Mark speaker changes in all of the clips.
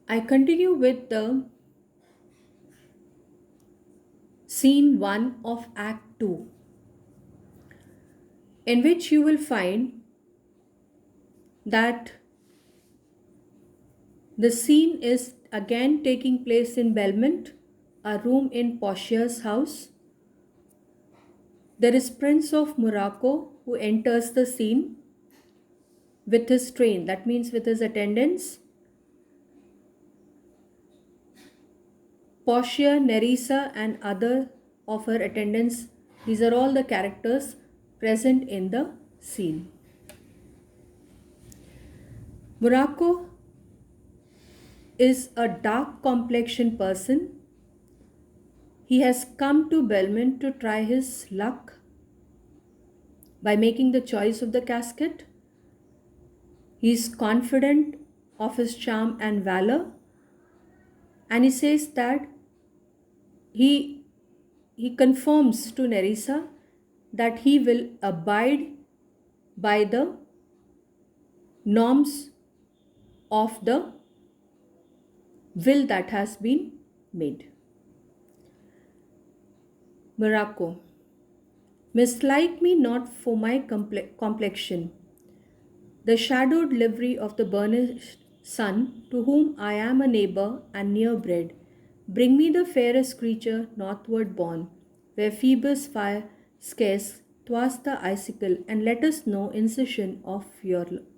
Speaker 1: I continue with the scene 1 of Act 2, in which you will find that the scene is again taking place in Belmont, a room in Portia's house. There is Prince of Morocco who enters the scene with his train, that means with his attendants. Portia, Nerissa, and other of her attendants, these are all the characters present in the scene. Morocco is a dark complexion person. He has come to Belmont to try his luck by making the choice of the casket. He is confident of his charm and valor, and he says that he confirms to Nerissa that he will abide by the norms of the will that has been made. Morocco. Mislike me not for my complexion, the shadowed livery of the burnished sun, to whom I am a neighbor and near bred. Bring me the fairest creature northward born, where Phoebus' fire scarce twas the icicle, and let us know incision of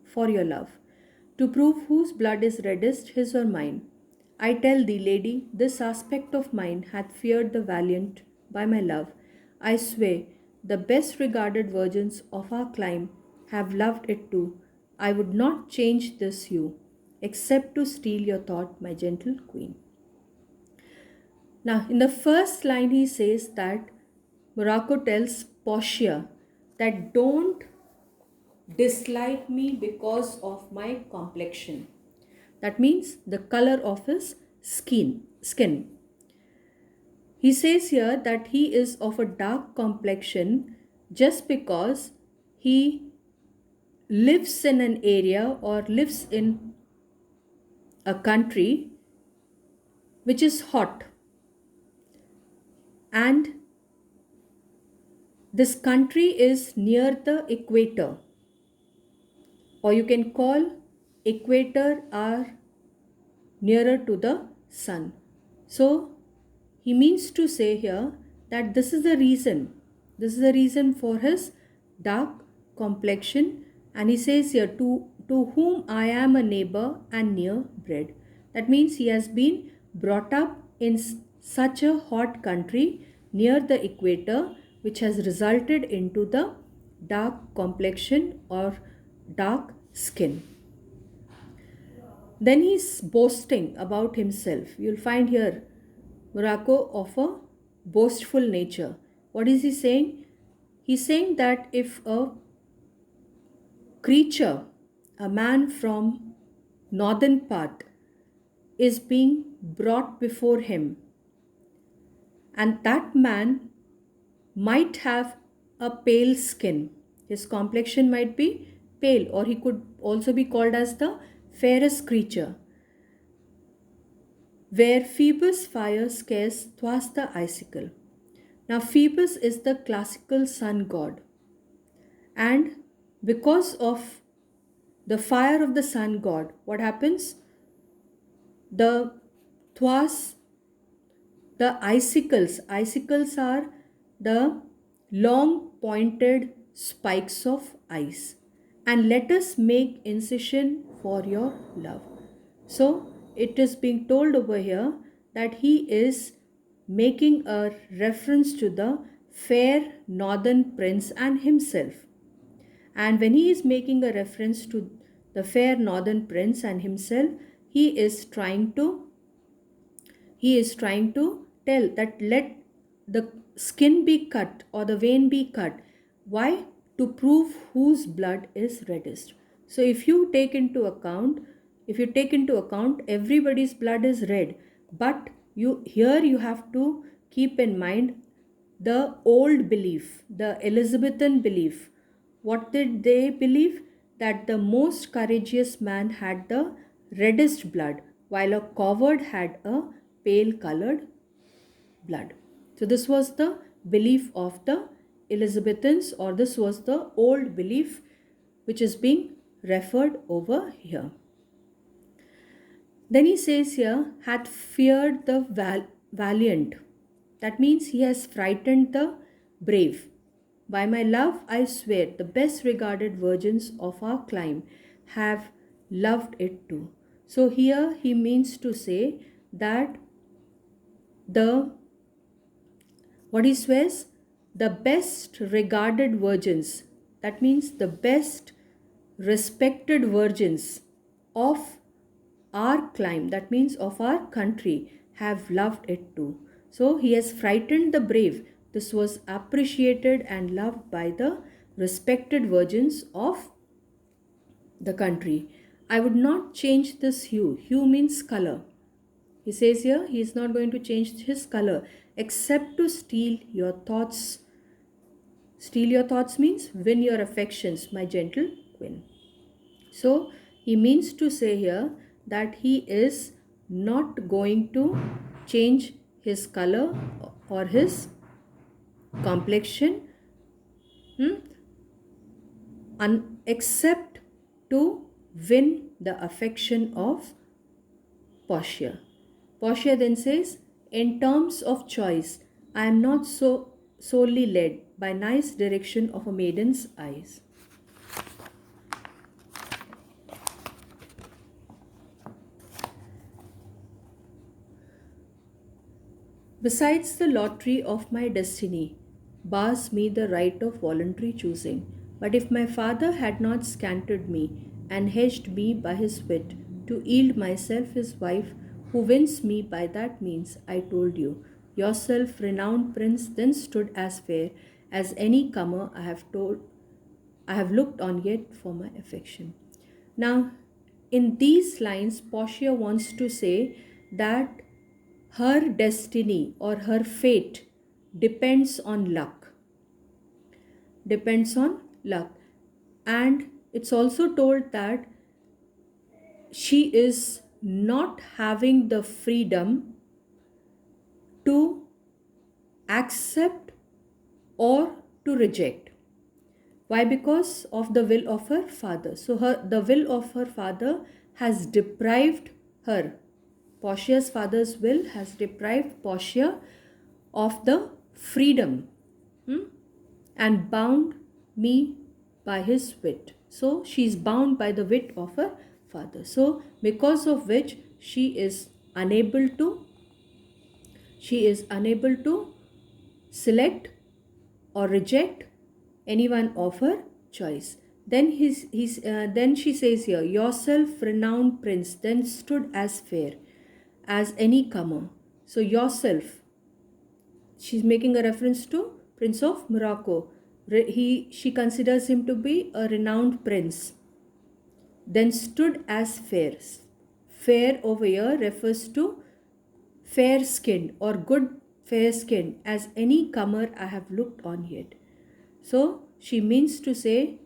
Speaker 1: for your love, to prove whose blood is reddest, his or mine. I tell thee, lady, this aspect of mine hath feared the valiant by my love. I swear, the best regarded virgins of our clime have loved it too. I would not change this hue, except to steal your thought, my gentle queen. Now, in the first line, he says that Morocco tells Portia that don't dislike me because of my complexion. That means the color of his skin. He says here that he is of a dark complexion just because he lives in an area or lives in a country which is hot, and this country is near the equator, or you can call equator are nearer to the sun. So he means to say here that this is the reason for his dark complexion. And he says here, to whom I am a neighbor and near bred. That means he has been brought up in such a hot country near the equator, which has resulted into the dark complexion or dark skin. Then he's boasting about himself. You'll find here Morocco of a boastful nature. What is he saying? He's saying that if a creature, a man from northern part, is being brought before him, and that man might have a pale skin, his complexion might be pale, or he could also be called as the fairest creature, where Phoebus' fire scarce twas the icicle. Now, Phoebus is the classical sun god, and because of the fire of the sun god, what happens? The twas, the icicles are the long pointed spikes of ice, and let us make incision for your love. So it is being told over here that he is making a reference to the fair northern prince and himself. And when he is making a reference to the fair northern prince and himself, he is trying to tell that let the skin be cut or the vein be cut. Why? To prove whose blood is reddest. So if you take into account everybody's blood is red, but you have to keep in mind the old belief, the Elizabethan belief. What did they believe? That the most courageous man had the reddest blood. while a coward had a pale colored blood. So this was the belief of the Elizabethans, or this was the old belief which is being referred over here. Then he says here, hath feared the valiant. That means he has frightened the brave. By my love, I swear, the best regarded virgins of our clime have loved it too. So here he means to say that the what he swears, the best regarded virgins, that means the best respected virgins of our clime, that means of our country, have loved it too. So he has frightened the brave. This was appreciated and loved by the respected virgins of the country. I would not change this hue. Hue means color. He says here he is not going to change his color except to steal your thoughts. Steal your thoughts means win your affections, my gentle queen. So he means to say here that he is not going to change his color or his complexion except to win the affection of Portia. Portia then says, in terms of choice, I am not so solely led by nice direction of a maiden's eyes. Besides, the lottery of my destiny bars me the right of voluntary choosing. But if my father had not scanted me and hedged me by his wit to yield myself his wife, who wins me by that means, I told you, yourself, renowned prince, then stood as fair as any comer I have looked on yet for my affection. Now, in these lines, Portia wants to say that her destiny or her fate depends on luck. Depends on luck. And it's also told that she is not having the freedom to accept or to reject. Why? Because of the will of her father. So the will of her father has deprived her. Portia's father's will has deprived Portia of the freedom and bound me by his wit. So she is bound by the wit of her father. So because of which she is unable to select or reject anyone of her choice. Then then she says here, yourself, renowned prince, then stood as fair as any comer. So yourself, she's making a reference to Prince of Morocco. She considers him to be a renowned prince. Then stood as fair. Fair over here refers to fair skinned or good fair skinned as any comer I have looked on yet. So she means to say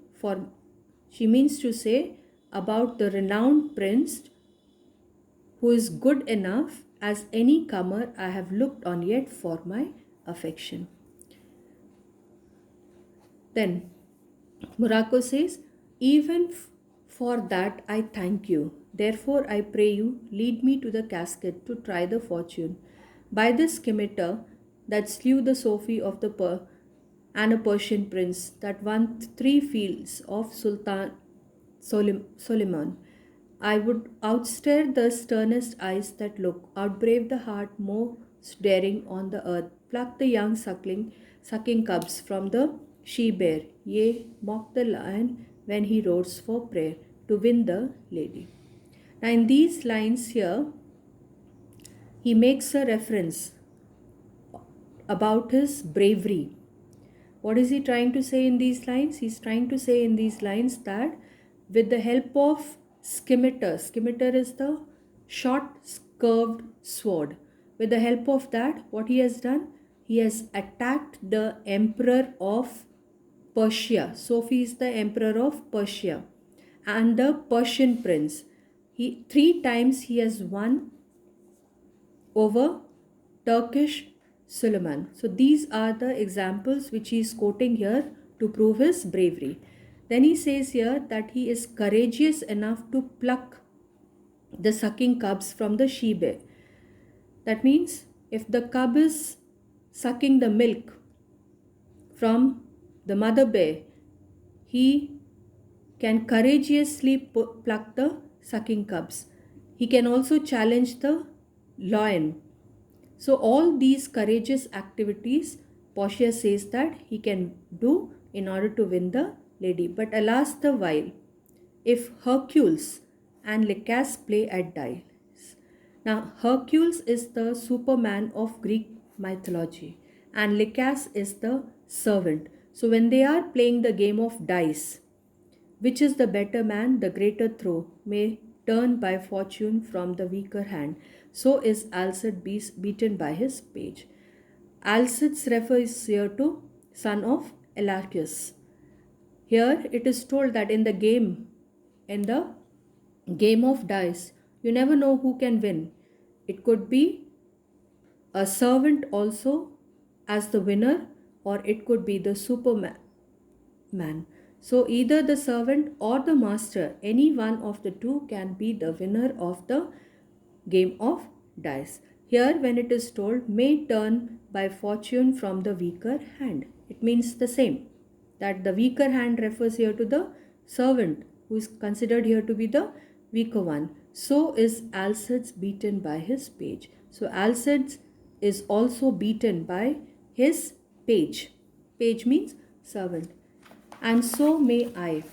Speaker 1: about the renowned prince who is good enough as any comer I have looked on yet for my affection. Then Morocco says, even for that I thank you. Therefore I pray you, lead me to the casket to try the fortune. By the scimitar that slew the Sophie of the and a Persian prince that won 3 fields of Sultan Suleiman, I would outstare the sternest eyes that look, outbrave the heart most daring on the earth, pluck the young sucking cubs from the she-bear, yea, mock the lion when he roars for prayer, to win the lady. Now in these lines here, he makes a reference about his bravery. What is he trying to say in these lines? He's trying to say in these lines that with the help of scimitar is the short curved sword. With the help of that, what he has done? He has attacked the emperor of Persia. Sophie is the emperor of Persia and the Persian prince. Three times he has won over Turkish Suleiman. So these are the examples which he is quoting here to prove his bravery. Then he says here that he is courageous enough to pluck the sucking cubs from the she bear. That means if the cub is sucking the milk from the mother bear, he can courageously pluck the sucking cubs. He can also challenge the lion. So all these courageous activities, Portia says that he can do in order to win the lady. But alas the while, if Hercules and Lycas play at dice. Now Hercules is the superman of Greek mythology and Lycas is the servant. So when they are playing the game of dice, which is the better man, the greater throw may turn by fortune from the weaker hand. So is Alcid beaten by his page. Alcides refers here to son of Elachius. Here it is told that in the game of dice, you never know who can win. It could be a servant also as the winner, or it could be the superman. So either the servant or the master, any one of the two can be the winner of the game of dice. Here when it is told may turn by fortune from the weaker hand, it means the same, that the weaker hand refers here to the servant who is considered here to be the weaker one. So is Alcides beaten by his page. So Alcides is also beaten by his page. Page means servant. And so may I,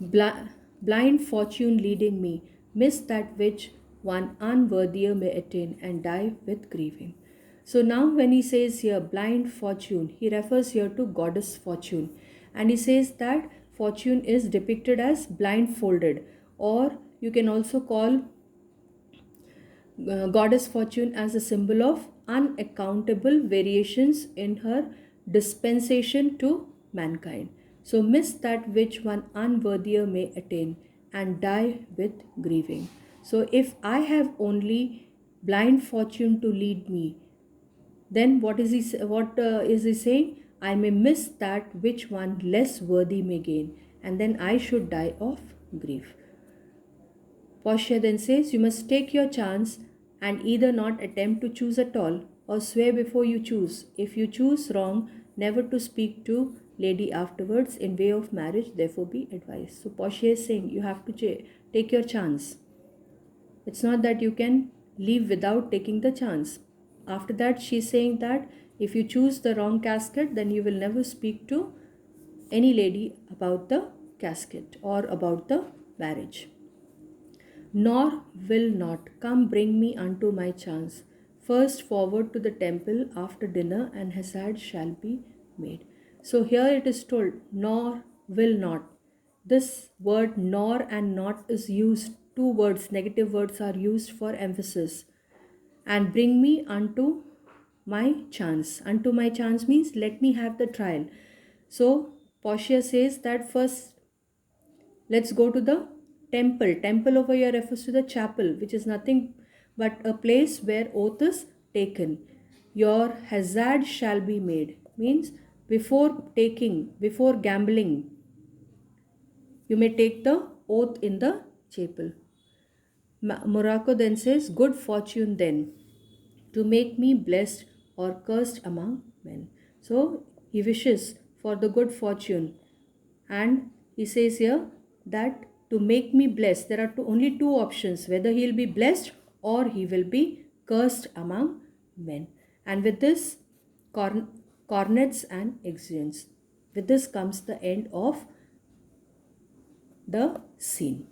Speaker 1: blind fortune leading me, miss that which one unworthier may attain and die with grieving. So now when he says here blind fortune, he refers here to goddess fortune. And he says that fortune is depicted as blindfolded, or you can also call goddess fortune as a symbol of unaccountable variations in her dispensation to mankind. So miss that which one unworthier may attain and die with grieving. So if I have only blind fortune to lead me, then what is he saying? I may miss that which one less worthy may gain, and then I should die of grief. Portia then says, you must take your chance and either not attempt to choose at all or swear before you choose. If you choose wrong, never to speak to lady afterwards in way of marriage, therefore be advised. So Portia is saying you have to take your chance. It's not that you can leave without taking the chance. After that, she's saying that if you choose the wrong casket, then you will never speak to any lady about the casket or about the marriage. Nor will not come bring me unto my chance. First forward to the temple after dinner, and hazard shall be made. So here it is told, nor will not. This word nor and not is used, two words, negative words are used for emphasis. And bring me unto my chance. Unto my chance means let me have the trial. So Portia says that first let's go to the temple. Temple over here refers to the chapel, which is nothing but a place where oath is taken. Your hazard shall be made. Means before gambling, you may take the oath in the chapel. Morocco then says, good fortune then, to make me blessed or cursed among men. So he wishes for the good fortune, and he says here that to make me blessed, there are only two options, whether he will be blessed or he will be cursed among men. And with this, cornets and exeuns. With this comes the end of the scene.